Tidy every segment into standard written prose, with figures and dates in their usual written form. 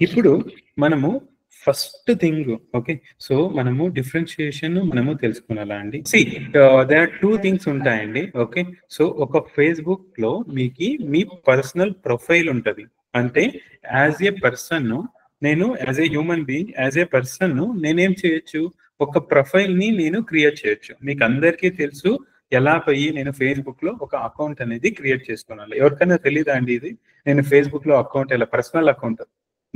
ఇప్పుడు మనము first thing okay, so మనము డిఫరెన్షియేషన్ మనము తెలుసుకున్నాలా అండి. దేర్ ఆర్ టూ థింగ్స్ ఉంటాయండి. ఓకే, సో ఒక ఫేస్బుక్ లో మీకు మీ పర్సనల్ ప్రొఫైల్ ఉంటుంది. అంటే యాజ్ ఏ పర్సన్ నేను, as a human being, as a person నేనేం చేయొచ్చు, ఒక ప్రొఫైల్ ని నేను క్రియేట్ చేయొచ్చు. మీకు అందరికీ తెలుసు ఎలా పోయి నేను ఫేస్బుక్ లో ఒక అకౌంట్ అనేది క్రియేట్ చేసుకున్నాను. ఎవరికైనా తెలీదా అండి ఇది? నేను ఫేస్బుక్ లో అకౌంట్ ఎలా, personal account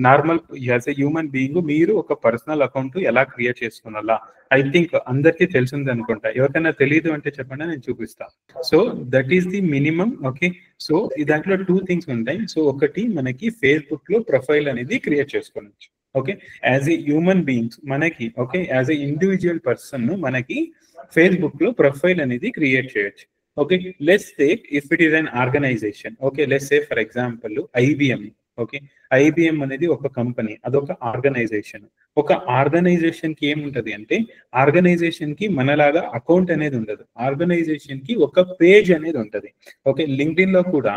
normal as a human being మీరు ఒక పర్సనల్ అకౌంట్ ఎలా క్రియేట్ చేసుకున్నాలా? ఐ థింక్ అందరికీ తెలిసింది అనుకుంటా. ఎవరికైనా తెలియదు అంటే చెప్పండి, నేను చూపిస్తాను. So that is the minimum. Okay, so దాంట్లో టూ థింగ్స్ ఉంటాయి. సో ఒకటి మనకి ఫేస్బుక్ లో ప్రొఫైల్ అనేది క్రియేట్ చేసుకోవచ్చు. Okay, as a human beings మనకి, okay, as a individual person మనకి ఫేస్బుక్ లో ప్రొఫైల్ అనేది క్రియేట్ చేయొచ్చు. Okay, let's take if it is an organization. Okay, let's say for example IBM. Okay, IBM అనేది ఒక company, అదొక organisation. ఒక organisation కి ఏముంటది అంటే, ఆర్గనైజేషన్ కి మనలాగా అకౌంట్ అనేది ఉండదు. ఆర్గనైజేషన్ కి ఒక పేజ్ అనేది ఉంటది. ఓకే, లింక్డ్ఇన్ లో కూడా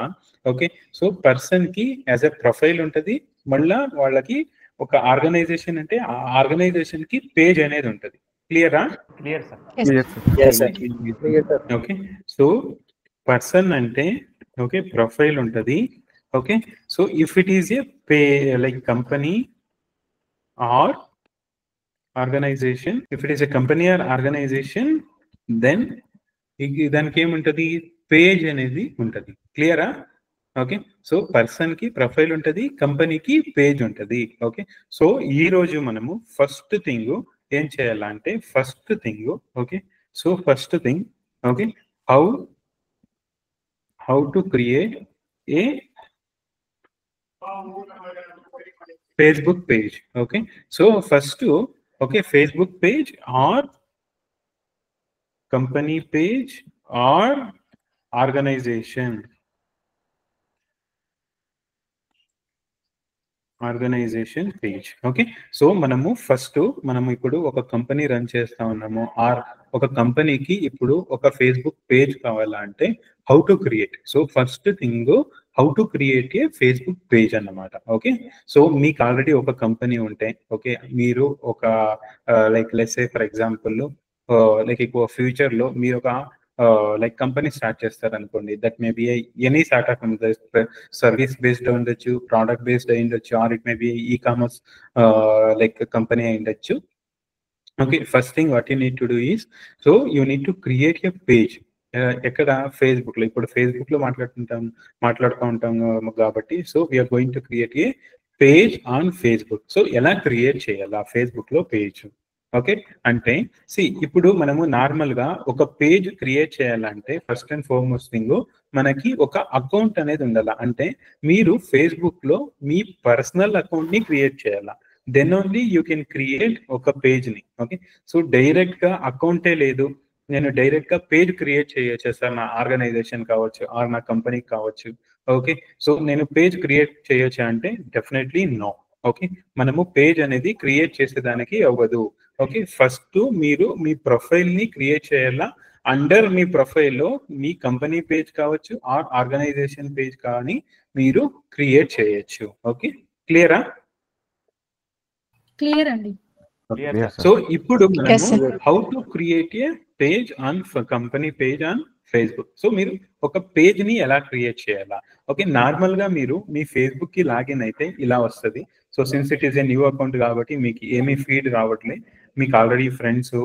ఓకే, సో పర్సన్ కి యాజ్ ఎ ప్రొఫైల్ ఉంటది, మళ్ళా వాళ్ళకి ఒక ఆర్గనైజేషన్ అంటే ఆ ఆర్గనైజేషన్ కి పేజ్ అనేది ఉంటది. క్లియరా? Clear sir. Okay, so person అంటే ఓకే ప్రొఫైల్ ఉంటది. Okay, so if it is a pay like company or organisation, if it is a company or organisation, then దానికి ఏముంటది, పేజ్ అనేది ఉంటది. క్లియరా? ఓకే, సో పర్సన్ కి ప్రొఫైల్ ఉంటది, కంపెనీకి పేజ్ ఉంటది. ఓకే, సో ఈ రోజు మనము ఫస్ట్ థింగ్ ఏం చేయాలంటే, first thing okay, so first thing okay, how to create A Facebook page. Okay, so first okay, Facebook page or company page or organization page. Okay, so మనము first మనము ఇప్పుడు ఒక company run చేస్తా ఉన్నాము, are ఒక కంపెనీకి ఇప్పుడు ఒక ఫేస్బుక్ పేజ్ కావాలంటే how to create. So first thing how to create a Facebook page అన్నమాట. ఓకే, సో మీకు ఆల్రెడీ ఒక కంపెనీ ఉంటే ఓకే, మీరు ఒక like let's say for example like ఎక్కువ ఫ్యూచర్ లో మీరు ఒక లైక్ కంపెనీ స్టార్ట్ చేస్తారు అనుకోండి. That may be any startup service based ఉండొచ్చు, ప్రోడక్ట్ బేస్డ్ అయి ఉండొచ్చు, or it may be e commerce like company అయి ఉండొచ్చు. Okay, first thing what you need to do is, so you need to create a page. ఎక్కడ? Facebook లో. ఇప్పుడు Facebook లో మాట్లాడుతూ ఉంటాం కాబట్టి, so we're going to create a page on Facebook. So ఎలా క్రియేట్ చేయాలా ఫేస్బుక్ లో పేజ్? ఓకే, అంటే ఇప్పుడు మనము నార్మల్ గా ఒక పేజ్ క్రియేట్ చేయాలంటే ఫస్ట్ అండ్ ఫార్మోస్ట్ థింగ్ మనకి ఒక అకౌంట్ అనేది ఉండాలి. అంటే మీరు ఫేస్బుక్ లో మీ పర్సనల్ అకౌంట్ ని క్రియేట్ చేయాలా, then only you can create ఒక పేజ్ ని. ఓకే, సో డైరెక్ట్ గా అకౌంటే లేదు, నేను డైరెక్ట్ గా పేజ్ క్రియేట్ చేసాను నా ఆర్గనైజేషన్ కావచ్చు ఆర్ నా కంపెనీకి కావచ్చు. ఓకే, సో నేను పేజ్ క్రియేట్ చేయొచ్చా అంటే డెఫినెట్లీ నో. ఓకే, మనము పేజ్ అనేది క్రియేట్ చేసేదానికి అవ్వదు. ఓకే, ఫస్ట్ మీరు మీ ప్రొఫైల్ ని క్రియేట్ చేయాలా. అండర్ మీ ప్రొఫైల్లో మీ కంపెనీ పేజ్ కావచ్చు ఆర్ ఆర్గనైజేషన్ పేజ్ కానీ మీరు క్రియేట్ చేయొచ్చు. ఓకే, క్లియరా? క్లియర్ అండి. సో ఇప్పుడు మనము how to create a page on company page on Facebook. So మీరు ఒక పేజ్ ని ఎలా క్రియేట్ చేయాలా? ఓకే, నార్మల్ గా మీరు మీ ఫేస్బుక్ కి లాగిన్ అయితే ఇలా వస్తుంది. So since it is a new account కాబట్టి మీకు ఏమీ ఫీడ్ రావట్లే. మీకు ఆల్రెడీ ఫ్రెండ్స్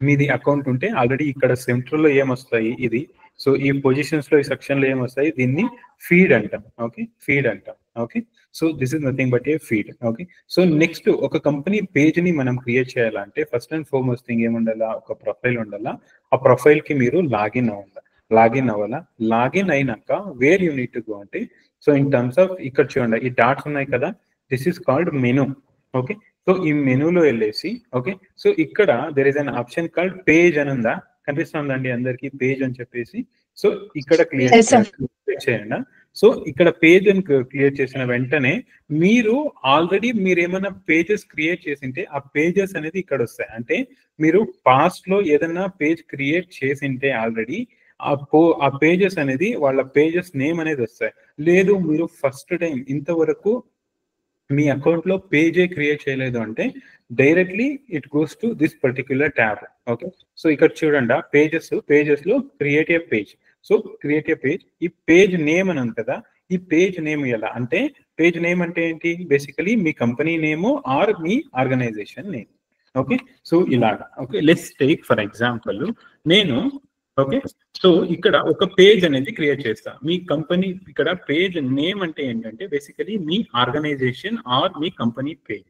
మీది అకౌంట్ ఉంటే ఆల్రెడీ ఇక్కడ సెంట్రల్ లో ఏమొస్తాయి ఇది, సో ఈ పొజిషన్స్ లో ఈ సెక్షన్ లో ఏమొస్తాయి, దీన్ని ఫీడ్ అంటాం. ఓకే, ఫీడ్ అంటాం. Okay, so this is nothing but A feed. Okay, so next ఒక కంపెనీ పేజ్ ని మనం క్రియేట్ చేయాలంటే ఫస్ట్ అండ్ ఫార్మోస్ట్ థింగ్ ఏముండాలా, ఒక ప్రొఫైల్ ఉండాలా. ఆ ప్రొఫైల్ కి మీరు లాగిన్ అవ్వాలా. లాగిన్ అయినాక where you need to go అంటే, సో ఇన్ టర్మ్స్ ఆఫ్ ఇక్కడ చూడండి ఈ డాట్స్ ఉన్నాయి కదా, this is called menu. Okay, so ఈ మెనూలో వెళ్ళేసి ఓకే, సో ఇక్కడ there is an option called page అని ఉందా, కనిపిస్తుందండి అందరికి పేజ్ అని చెప్పేసి. సో ఇక్కడ క్లియర్ చేయండి. సో ఇక్కడ పేజ్ అని క్రియేట్ చేసిన వెంటనే మీరు ఆల్రెడీ మీరు ఏమైనా పేజెస్ క్రియేట్ చేసింటే ఆ పేజెస్ అనేది ఇక్కడ వస్తాయి. అంటే మీరు పాస్ట్ లో ఏదైనా పేజ్ క్రియేట్ చేసింటే ఆల్రెడీ ఆ పేజెస్ అనేది వాళ్ళ పేజెస్ నేమ్ అనేది వస్తాయి. లేదు మీరు ఫస్ట్ టైం ఇంతవరకు మీ అకౌంట్లో పేజే క్రియేట్ చేయలేదు అంటే directly it goes to this particular tab. Okay, so ఇక్కడ చూడండి పేజెస్లో create a page. So create a page, ఈ పేజ్ నేమ్ అని ఉంది కదా, ఈ పేజ్ నేమ్ ఎలా అంటే, పేజ్ నేమ్ అంటే ఏంటి, బేసికలీ మీ కంపెనీ నేమ్ ఆర్ మీ ఆర్గనైజేషన్ నేమ్. ఓకే, సో ఇలాగా. Okay, let's take for example నేను, ఓకే, సో ఇక్కడ ఒక పేజ్ అనేది క్రియేట్ చేస్తా. మీ కంపెనీ ఇక్కడ పేజ్ నేమ్ అంటే ఏంటంటే బేసికలీ మీ ఆర్గనైజేషన్ ఆర్ మీ company page.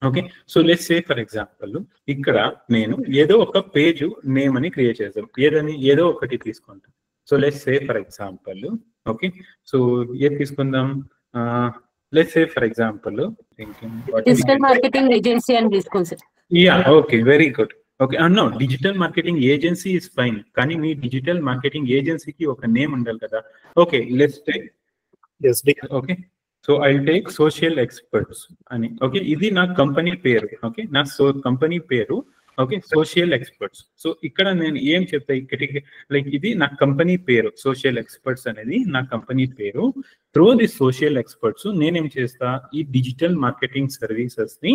Okay, so let's say for example ఇక్కడ నేను ఏదో ఒక పేజ్ నేమ్ అని క్రియేట్ చేస్తాం. ఏదో ఒకటి తీసుకుంటాం. So let's say for example, okay, so ఏది తీసుకుందాం, let's say for example digital marketing agency అని తీసుకోండి. Yeah, okay, very good. Okay, no, digital marketing agency is fine, కానీ మీ డిజిటల్ మార్కెటింగ్ ఏజెన్సీకి ఒక నేమ్ ఉండాలి కదా. Okay, let's take, okay, so I take social experts అని. ఓకే, ఇది నా కంపెనీ పేరు. ఓకే, నా కంపెనీ పేరు. Okay, Social experts. సో ఇక్కడ నేను ఏం చెప్తా, ఇక్కడికి లైక్ ఇది నా కంపెనీ పేరు, సోషల్ ఎక్స్పర్ట్స్ అనేది నా కంపెనీ పేరు. త్రూ ది సోషల్ ఎక్స్పర్ట్స్ నేనేం చేస్తా, ఈ డిజిటల్ మార్కెటింగ్ సర్వీసెస్ ని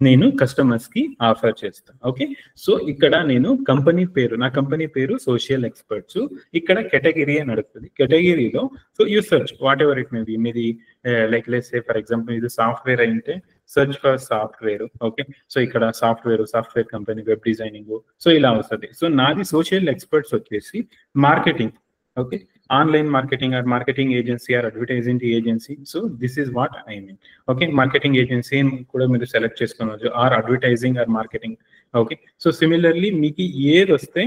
నేను కస్టమర్స్ కి ఆఫర్ చేస్తాను. ఓకే, సో ఇక్కడ నేను కంపెనీ పేరు, నా కంపెనీ పేరు సోషల్ ఎక్స్పర్ట్స్. ఇక్కడ కేటగిరీ అని అడుగుతుంది. కేటగిరీలో so you search whatever it may be. మీది like let's say for example ఇది సాఫ్ట్వేర్ అయితే search for software. Okay, so ఇక్కడ software company, web designing, so ఇలా వస్తుంది. సో నాది సోషల్ ఎక్స్పర్ట్స్ వచ్చేసి marketing. Okay, online marketing or marketing agency or advertising agency. So this is what I mean. Okay, marketing agency కూడా మీరు select చేసుకోవచ్చు, or advertising or marketing. Okay, so similarly మీకు ఏది వస్తే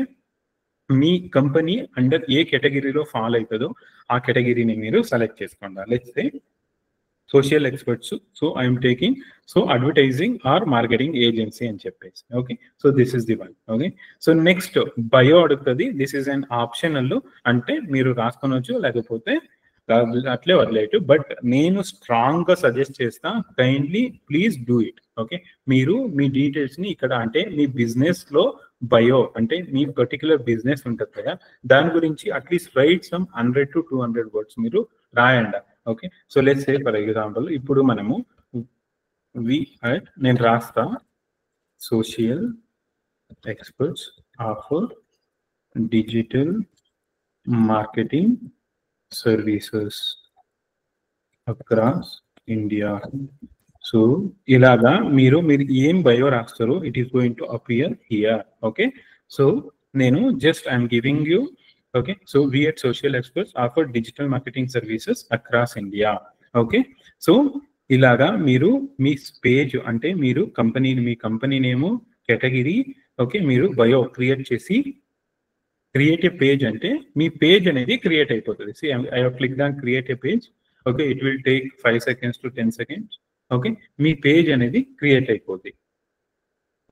మీ కంపెనీ అండర్ ఏ కేటగిరీలో fall అవుతుందో ఆ కేటగిరీని మీరు సెలెక్ట్ చేసుకోండి. Let's say social experts, so I'm taking so advertising or marketing agency అని చెప్పేసి. Okay, so this is the one. Okay, so next bio అడుగుతుంది. దిస్ ఈస్ అన్ ఆప్షనల్, అంటే మీరు రాసుకోవచ్చు లేకపోతే అట్లే వదిలేయచ్చు. బట్ నేను స్ట్రాంగ్ గా సజెస్ట్ చేస్తా, kindly please do it. Okay, మీరు మీ డీటెయిల్స్ ని ఇక్కడ అంటే మీ బిజినెస్ లో బయో అంటే మీ పర్టికులర్ బిజినెస్ ఉంటుంది కదా, దాని గురించి at least write some 100 to 200 words మీరు రాయండి. Okay, so let's say for example ఇప్పుడు మనము నేను రాస్తా Social Experts offer digital marketing services across India. So ఇలాగా మీరు ఏం బయో రాస్తారో it is going to appear here. Okay, so నేను just I'm giving you. Okay, so we at Social Experts offer digital marketing services across India. Okay, so ఇలాగా మీరు మీ page అంటే మీరు మీ కంపెనీ నేమ్, కేటగిరీ, ఓకే, మీరు bio create చేసి create a page అంటే మీ పేజ్ అనేది క్రియేట్ అయిపోతుంది. See I have clicked on create a page. Okay, it will take 5 seconds to 10 seconds. Okay, మీ పేజ్ అనేది క్రియేట్ అయిపోతుంది.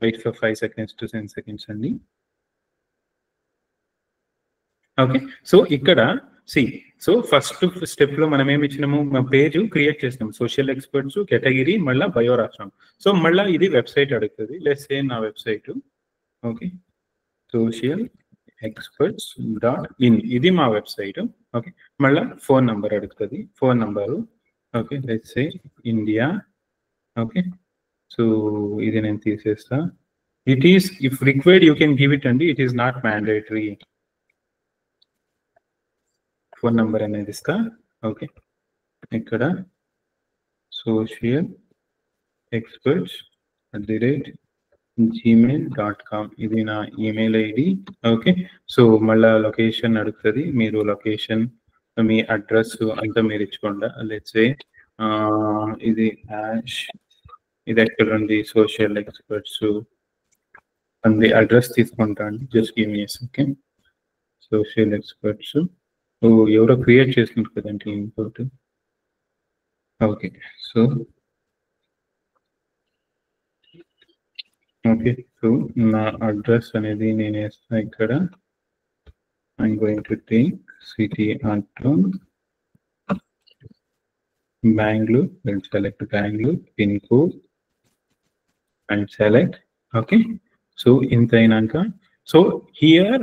Wait for 5 seconds to 10 seconds అండి. ఓకే, సో ఇక్కడ సో ఫస్ట్ స్టెప్ లో మనం ఏమి ఇచ్చినాము, మా పేజ్ క్రియేట్ చేసినాము, సోషల్ ఎక్స్పర్ట్స్, కేటగిరీ, మళ్ళీ బయో రాసినాము. సో మళ్ళీ ఇది వెబ్సైట్ అడుగుతుంది. లెట్స్ సే నా వెబ్సైట్. ఓకే, socialexperts.in ఇది మా వెబ్సైట్. ఓకే, మళ్ళీ ఫోన్ నంబర్ అడుగుతుంది. Phone number, okay, let's say India. Okay, so ఇది నేను తీసేస్తా. It is if required you can give it అండి, it is not mandatory. Phone number అనేది ఇస్తా. ఓకే, ఇక్కడ socialexperts@gmail.com ఇది నా ఈమెయిల్ ఐడి. ఓకే, సో మళ్ళా లొకేషన్ అడుగుతుంది. మీరు లొకేషన్, మీ అడ్రస్ అంతా మీరు ఇచ్చుకోండి. లెట్స్ సే ఇది ఇది ఎక్కడ ఉంది, సోషల్ ఎక్స్పర్ట్స్ అంది అడ్రస్ తీసుకుంటా అండి. Just give me. Okay, Social Experts ఎవరో క్రియేట్ చేస్తున్నారు కదండి ఇంకోటి. ఓకే, సో ఓకే, సో నా అడ్రస్ అనేది నేను వేస్తా ఇక్కడ. I'm going to take city అంటూన్ Bengaluru. Will select Bengaluru pin code and select. Okay, so ఇంత అయినాక సో హియర్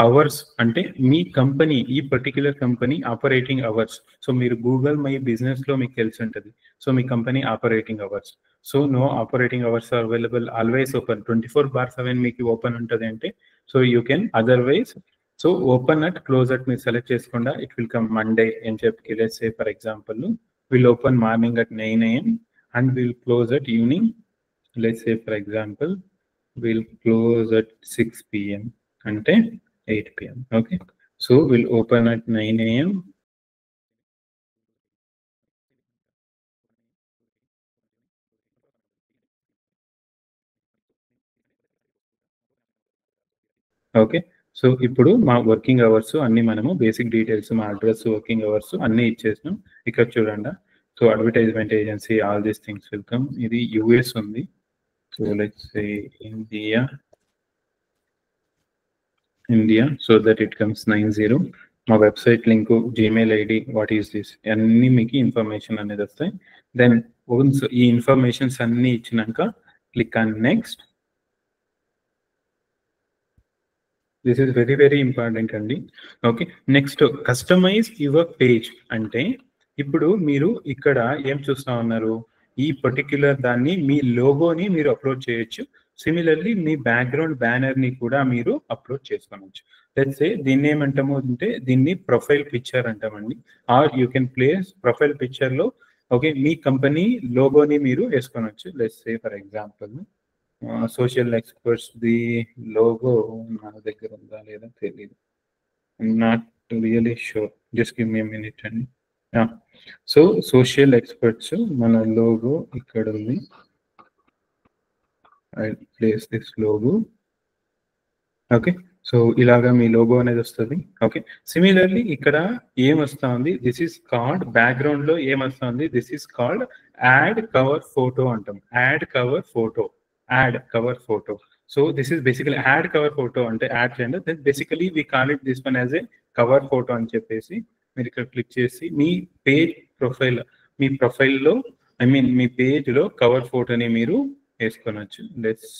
అవర్స్ అంటే మీ కంపెనీ, ఈ particular company operating hours. So మీరు గూగుల్ మై బిజినెస్లో మీకు తెలిసి ఉంటుంది. సో మీ company operating hours. So no operating hours or available, always open, 24/7 మీకు ఓపెన్ ఉంటుంది అంటే so you can otherwise so open at close at మీరు సెలెక్ట్ చేసుకుండా ఇట్ విల్ కమ్ మండే అని చెప్పి let's say for example will open morning at 9 AM and will close at evening. Let's say for example we'll close at 6 PM అంటే 8 PM. Okay, so we'll open at 9 AM. Okay, so ఇప్పుడు మా working hours అన్ని మనము basic details, మా address, working hours అన్ని ఇచ్చేసినాం. ఇక్కడ చూడండి, so advertisement agency, all these things welcome. ఇది యుఎస్ ఉంది. So let's say India so that it comes 90. మా website link, Gmail ID, what is this అన్ని మీకు ఇన్ఫర్మేషన్ అనేది వస్తాయి. దెన్ వన్స్ ఈ ఇన్ఫర్మేషన్స్ అన్ని ఇచ్చినాక click on next. This is very very important అండి. Okay, next customise your page అంటే ఇప్పుడు మీరు ఇక్కడ ఏం చూస్తా ఉన్నారు, ఈ పర్టిక్యులర్ దాన్ని మీ లోగోని మీరు అప్లోడ్ చేయొచ్చు. సిమిలర్లీ మీ బ్యాక్గ్రౌండ్ బ్యానర్ ని కూడా మీరు అప్లోడ్ చేసుకోవచ్చు. లెట్స్ సే దీన్ని ఏమంటాము అంటే దీన్ని ప్రొఫైల్ పిక్చర్ అంటామండి. Or you can place profile picture లో ఓకే మీ కంపెనీ లోగోని మీరు వేసుకోవచ్చు. Let's say for example social experts the logo నా దగ్గర ఉందా లేదా తెలియదు, not really sure, just give me minute అండి. సో సోషల్ ఎక్స్పర్ట్స్ మన లోగో ఇక్కడ ఉంది. I place this logo. Okay, so ఇలాగా మీ లోగో అనేది వస్తుంది. ఓకే, సిమిలర్లీ ఇక్కడ ఏం వస్తా ఉంది, దిస్ ఈస్ కాల్డ్ బ్యాక్గ్రౌండ్ లో ఏం వస్తా ఉంది, this is called add cover photo అంటాం. Add cover photo, add cover photo. So this is basically add cover photo అంటే యాడ్ చేయండి. Then basically we call it this one as a cover photo అని చెప్పేసి మీరు ఇక్కడ click చేసి మీ page profile, మీ ప్రొఫైల్లో I mean me page లో cover ఫోటోని మీరు వేసుకోవచ్చు. Let's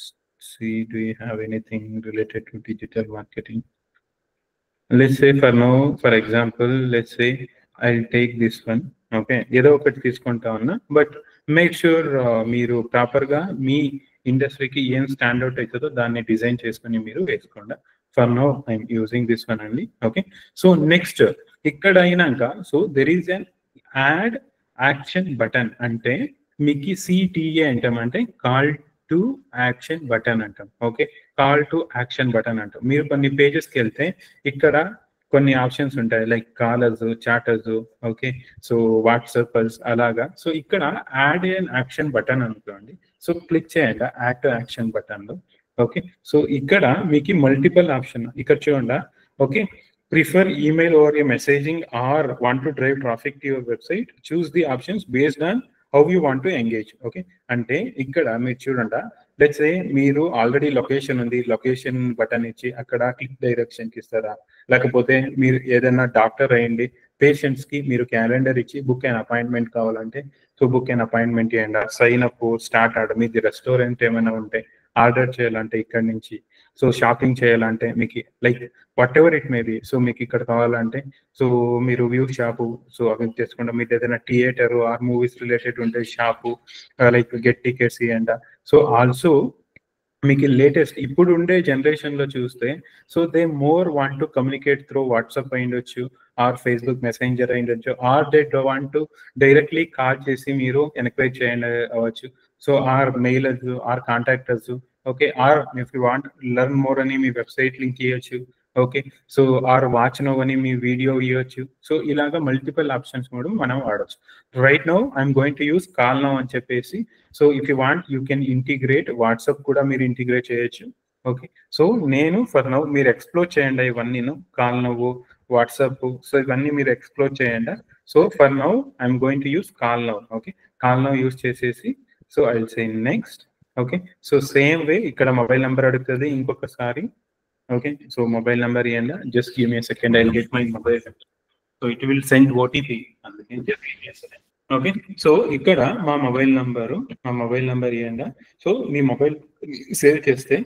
see do you have anything related to digital marketing. Let's say for now, for example, let's say I'll take this one. Okay, ఏదో ఒకటి తీసుకుంటా ఉన్నా, బట్ మేక్ ష్యూర్ మీరు proper గా మీ ఇండస్ట్రీకి ఏం స్టాండ్ అవుట్ అవుతుందో దాన్ని డిజైన్ చేసుకుని మీరు వేసుకోండి. For now I'm using this one అండి. ఓకే, సో నెక్స్ట్ ఇక్కడ అయినాక so there is an add action button అంటే మీకు సిటిఏ అంటాం, అంటే కాల్ టు యాక్షన్ బటన్ అంటాం. Okay, call to action button అంటాం. మీరు కొన్ని పేజెస్కి వెళ్తే ఇక్కడ కొన్ని ఆప్షన్స్ ఉంటాయి లైక్ కాలర్స్, చాటర్స్, ఓకే, సో వాట్సాపర్స్ అలాగా. సో ఇక్కడ యాడ్ అండ్ యాక్షన్ బటన్ అనుకోండి. సో క్లిక్ చేయండి యాడ్ టు యాక్షన్ బటన్ లో. ఓకే, సో ఇక్కడ మీకు మల్టిపుల్ ఆప్షన్ ఇక్కడ చూడండి. Okay, prefer email over your messaging or want to drive traffic to your website, choose the options based on how you want to engage. Okay, అంటే ఇక్కడ మీరు చూడండి, let's say మీరు already location ఉంది, location button ఇచ్చి అక్కడ click direction కి ఇస్తారా, లేకపోతే మీరు ఏదైనా డాక్టర్ అయ్యండి, పేషెంట్స్ కి మీరు క్యాలెండర్ ఇచ్చి బుక్ అండ్ అపాయింట్మెంట్ కావాలంటే సో బుక్ అండ్ అపాయింట్మెంట్ ఇవ్వండి. సైన్ అప్, స్టార్ట్ ఆర్డర్, మీది రెస్టారెంట్ ఏమైనా ఉంటే ఆర్డర్ చేయాలంటే ఇక్కడ నుంచి, సో షాపింగ్ చేయాలంటే మీకు like what ever it may be, so మీకు ఇక్కడ కావాలంటే సో మీరు వ్యూ షాపు సో అవి చేసుకుంటాం. మీకు ఏదైనా థియేటర్ ఆర్ మూవీస్ రిలేటెడ్ ఉంటే షాపు లైక్ గెట్ టికెట్స్ ఇవ్వండి. సో ఆల్సో మీకు లేటెస్ట్ ఇప్పుడు ఉండే జనరేషన్ లో చూస్తే so they more want to communicate through WhatsApp అయ్యుండొచ్చు ఆర్ ఫేస్బుక్ మెసెంజర్ అయ్యుండొచ్చు or they want to directly call చేసి మీరు ఎన్క్వైరీ చేయండి అవ్వచ్చు. So or mailers or contactors. Okay, or if you want learn more అని మీ వెబ్సైట్ లింక్ ఇవ్వచ్చు. Okay, so or watch now అని మీ వీడియో ఇవ్వచ్చు. సో ఇలాగా మల్టిపుల్ ఆప్షన్స్ కూడా మనం వాడచ్చు. Right now I'm going to use call now అని చెప్పేసి. So if you want you can integrate WhatsApp కూడా మీరు ఇంటిగ్రేట్ చేయొచ్చు. ఓకే, సో నేను ఫర్ నౌ మీరు ఎక్స్ప్లోర్ చేయండి ఇవన్నీ, కాల్ నవ్వు, వాట్సాప్, సో ఇవన్నీ మీరు ఎక్స్ప్లోర్ చేయండి. So for now I'm going to use call now. Okay, call now use చేసేసి so I will say next. Okay, so same way ఇక్కడ మొబైల్ నెంబర్ అడుగుతుంది ఇంకొకసారి. ఓకే, సో మొబైల్ నెంబర్ ఇవ్వండి. Just give me second, I will get my mobile. So it will send OTP. అందుకే just give me second. Okay, so ఇక్కడ మా mobile number ఇవ్వండి. So మీ mobile save చేస్తే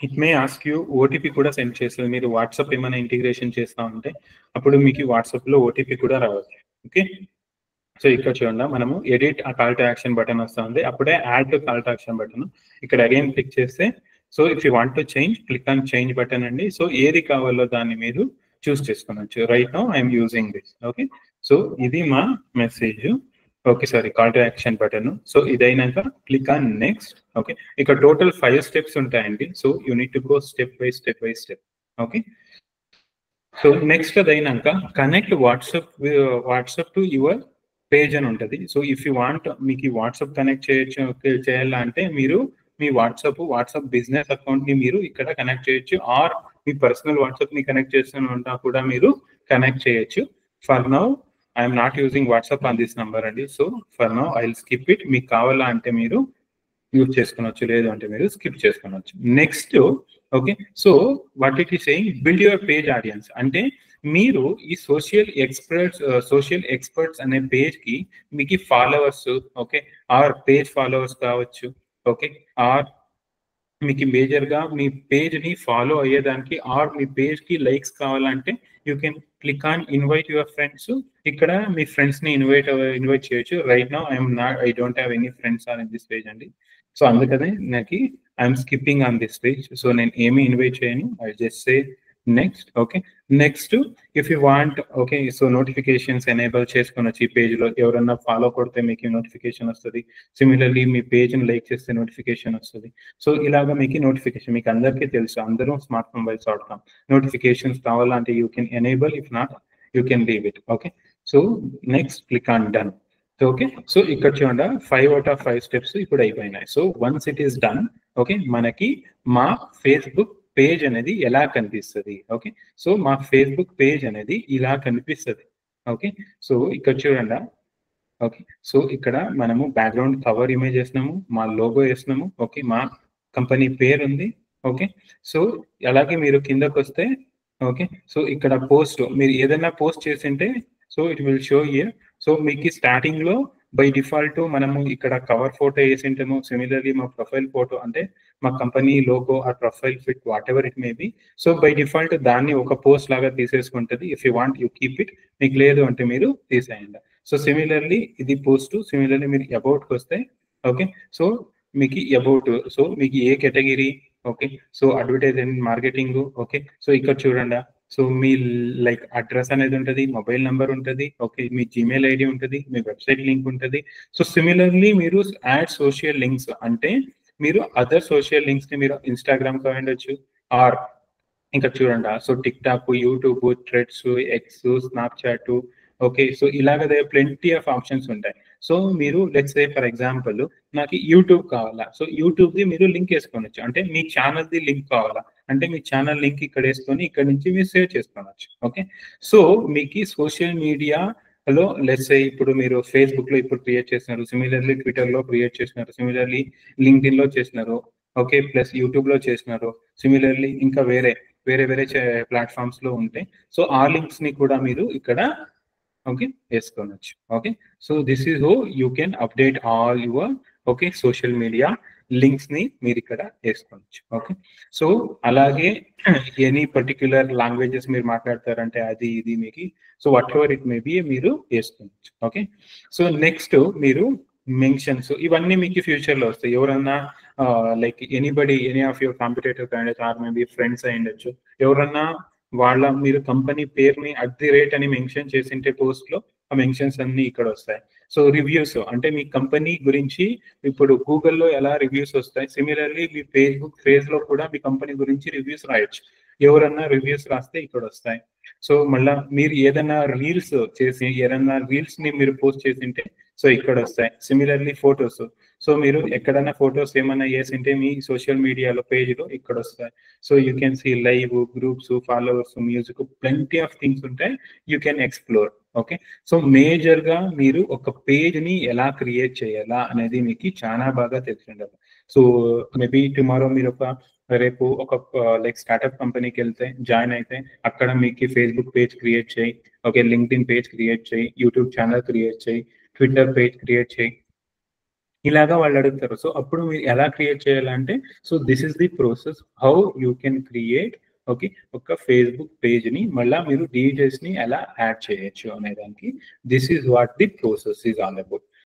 it may ask you OTP కూడా send చేస్తుంది. మీరు WhatsApp ఏమైనా ఇంటిగ్రేషన్ చేస్తా ఉంటే అప్పుడు మీకు వాట్సాప్ లో ఓటీపీ కూడా రావచ్చు. ఓకే, సో ఇక్కడ చూడండి మనము ఎడిట్ ఆ కాల్ టు యాక్షన్ బటన్ వస్తుంది, అప్పుడే add to call to action button ఇక్కడ అగైన్ క్లిక్ చేస్తే so if you want to change click on change button అండి. సో ఏది కావాలో దాన్ని మీరు చూస్ చేసుకోవచ్చు. Right now I'm using this. Okay, so ఇది మా message. Okay, sorry call to action button. So ఇదైనాక క్లిక్ ఆన్ నెక్స్ట్. ఓకే, ఇక్కడ టోటల్ 5 స్టెప్స్ ఉంటాయండి. So you need to go step by step by step. Okay, so next అదైనాక connect WhatsApp to your page అని ఉంటుంది. So if you want మీకు ఈ WhatsApp connect చేయాలంటే మీరు మీ వాట్సాప్ బిజినెస్ అకౌంట్ ని మీరు ఇక్కడ కనెక్ట్ చేయొచ్చు, ఆర్ మీ పర్సనల్ వాట్సాప్ ని కనెక్ట్ చేస్తున్నా కూడా మీరు కనెక్ట్ చేయొచ్చు. For now I'm not using WhatsApp on this number అండి. So for now I will skip it. మీకు కావాలా అంటే మీరు యూజ్ చేసుకోవచ్చు, లేదు అంటే మీరు స్కిప్ చేసుకోవచ్చు. Next okay, so what it is saying build your page audience అంటే మీరు ఈ సోషల్ ఎక్స్పర్ట్స్ అనే పేజ్ కి మీకు followers okay are page followers కావచ్చు. ఓకే, ఆర్ మీకు మేజర్ గా మీ పేజ్ ని ఫాలో అయ్యేదానికి ఆర్ మీ పేజ్ కి లైక్స్ కావాలంటే you can click on invite your friends. ఇక్కడ మీ ఫ్రెండ్స్ ని ఇన్వైట్ చేయొచ్చు. Right now I don't have any friends on this page అండి. సో అందుకనే నాకు I'm skipping on this page. So నేను ఏమి ఇన్వైట్ చేయను, I just say next. Okay, next if you want okay so notifications enable చేసుకోవచ్చు. ఈ page లో ఎవరన్నా ఫాలో కొడితే మీకు నోటిఫికేషన్ వస్తుంది. సిమిలర్లీ మీ పేజ్ ని లైక్ చేస్తే నోటిఫికేషన్ వస్తుంది. సో ఇలాగా మీకు నోటిఫికేషన్ మీకు అందరికీ తెలుసు, అందరూ స్మార్ట్ మొబైల్స్ వాడతాం. నోటిఫికేషన్స్ కావాలంటే you can enable, if not you can leave it. Okay, so next click on done. Okay, so ఇక్కడ చూడండి 5 out of 5 స్టెప్స్ ఇప్పుడు అయిపోయినాయి. So once it is done okay మనకి మా ఫేస్బుక్ పేజ్ అనేది ఎలా కనిపిస్తుంది. ఓకే, సో మా ఫేస్బుక్ పేజ్ అనేది ఇలా కనిపిస్తుంది. ఓకే, సో ఇక్కడ చూడండి. ఓకే, సో ఇక్కడ మనము బ్యాక్గ్రౌండ్ కవర్ ఇమేజ్ వేసినాము, మా లోగో వేసినాము. ఓకే, మా కంపెనీ పేరు ఉంది. ఓకే, సో అలాగే మీరు కిందకు వస్తే ఓకే సో ఇక్కడ పోస్ట్ మీరు ఏదైనా పోస్ట్ చేసింటే so it will show here. So మీకు స్టార్టింగ్ లో బై డిఫాల్ట్ మనము ఇక్కడ కవర్ ఫోటో వేసింటాము. సిమిలర్లీ మా ప్రొఫైల్ ఫోటో అంటే మా కంపెనీ లోగో ఆ profile fit whatever it may be. So by default దాన్ని ఒక పోస్ట్ లాగా తీసేసుకుంటుంది. If you want you keep it, మీకు లేదు అంటే మీరు తీసేయండి. సో సిమిలర్లీ ఇది పోస్ట్. సిమిలర్లీ మీరు అబౌట్కి వస్తే ఓకే సో మీకు అబౌట్ సో మీకు ఏ category okay so advertising marketing. Okay, so ఇక్కడ చూడండి. సో మీ లైక్ అడ్రస్ అనేది ఉంటుంది, మొబైల్ నెంబర్ ఉంటుంది. ఓకే, మీ జీమెయిల్ ఐడి ఉంటుంది, మీ వెబ్సైట్ లింక్ ఉంటుంది. సో సిమిలర్లీ మీరు యాడ్ సోషల్ లింక్స్ అంటే మీరు అదర్ సోషల్ లింక్స్ ని మీరు ఇన్స్టాగ్రామ్ కి వెళ్ళొచ్చు, ఆర్ ఇంకా చూడండి so tick talk, YouTube, threads, X, Snapchat. Okay, so ఇలాగ ప్lenty ఆఫ్ ఆప్షన్స్ ఉంటాయి. సో మీరు లెట్స్ సే ఫర్ ఎగ్జాంపుల్ నాకు యూట్యూబ్ కావాలా, సో యూట్యూబ్ ది మీరు లింక్ వేసుకోవచ్చు. అంటే మీ ఛానల్ ది లింక్ కావాలా అంటే మీ ఛానల్ లింక్ ఇక్కడ వేసుకొని ఇక్కడ నుంచి మీరు సేవ్ చేసుకోవచ్చు. ఓకే, సో మీకు సోషల్ మీడియాలో లెట్స్ సే ఇప్పుడు మీరు ఫేస్బుక్ లో ఇప్పుడు క్రియేట్ చేస్తున్నారు, సిమిలర్లీ ట్విట్టర్ లో క్రియేట్ చేస్తున్నారు, సిమిలర్లీ లింక్డ్ఇన్ లో చేస్తున్నారు. ఓకే, ప్లస్ యూట్యూబ్ లో చేస్తున్నారు. సిమిలర్లీ ఇంకా వేరే ప్లాట్ఫామ్స్ లో ఉంటాయి. సో ఆ లింక్స్ ని కూడా మీరు ఇక్కడ ఓకే వేసుకోవచ్చు. Okay, so this is how you can update all your okay social media links ని మీరు ఇక్కడ వేసుకోవచ్చు. ఓకే, సో అలాగే ఎనీ పర్టిక్యులర్ లాంగ్వేజెస్ మీరు మాట్లాడతారంటే అది ఇది మీకు so what ever it may B మీరు వేసుకోవచ్చు. ఓకే, సో నెక్స్ట్ మీరు మెన్షన్స్ ఇవన్నీ మీకు ఫ్యూచర్ లో వస్తాయి. ఎవరన్నా like any of your competitive candidates or maybe friends అయి ఉండొచ్చు, ఎవరన్నా వాళ్ళ మీరు కంపెనీ పేరుని @ అని మెన్షన్ చేసింటే పోస్ట్ లో ఆ మెన్షన్స్ అన్ని ఇక్కడ వస్తాయి. సో రివ్యూస్ అంటే మీ కంపెనీ గురించి ఇప్పుడు గూగుల్లో ఎలా రివ్యూస్ వస్తాయి, సిమిలర్లీ మీ ఫేస్బుక్ పేజ్ లో కూడా మీ కంపెనీ గురించి రివ్యూస్ రాయొచ్చు. ఎవరన్నా రివ్యూస్ రాస్తే ఇక్కడ వస్తాయి. సో మళ్ళా మీరు ఏదైనా రీల్స్ ని మీరు పోస్ట్ చేసింటే సో ఇక్కడ వస్తాయి. సిమిలర్లీ ఫొటోస్, సో మీరు ఎక్కడైనా ఫొటోస్ ఏమైనా వేసింటే మీ సోషల్ మీడియాలో పేజ్ లో ఇక్కడ వస్తాయి. So you can see live, groups, followers, music, plenty of things ఉంటాయి. You can explore. Okay, so major గా మీరు ఒక పేజ్ ని ఎలా క్రియేట్ చేయాలా అనేది మీకు చాలా బాగా తెలిసి ఉండాలి. సో మేబీ టుమారో మీరు రేపు ఒక లైక్ స్టార్ట్అప్ కంపెనీకి వెళ్తే జాయిన్ అయితే అక్కడ మీకు ఫేస్బుక్ పేజ్ క్రియేట్ చేయి, ఓకే లింక్డ్ఇన్ పేజ్ క్రియేట్ చేయి, యూట్యూబ్ ఛానల్ క్రియేట్ చేయి, ట్విట్టర్ పేజ్ క్రియేట్ చేయి, ఇలాగా వాళ్ళు అడుగుతారు. సో అప్పుడు మీరు ఎలా క్రియేట్ చేయాలంటే, so this is the process how you can create okay ఒక ఫేస్బుక్ పేజ్ని మళ్ళీ మీరు డీజేస్ని ఎలా యాడ్ చేయొచ్చు అనే దానికి this is what the process is all about.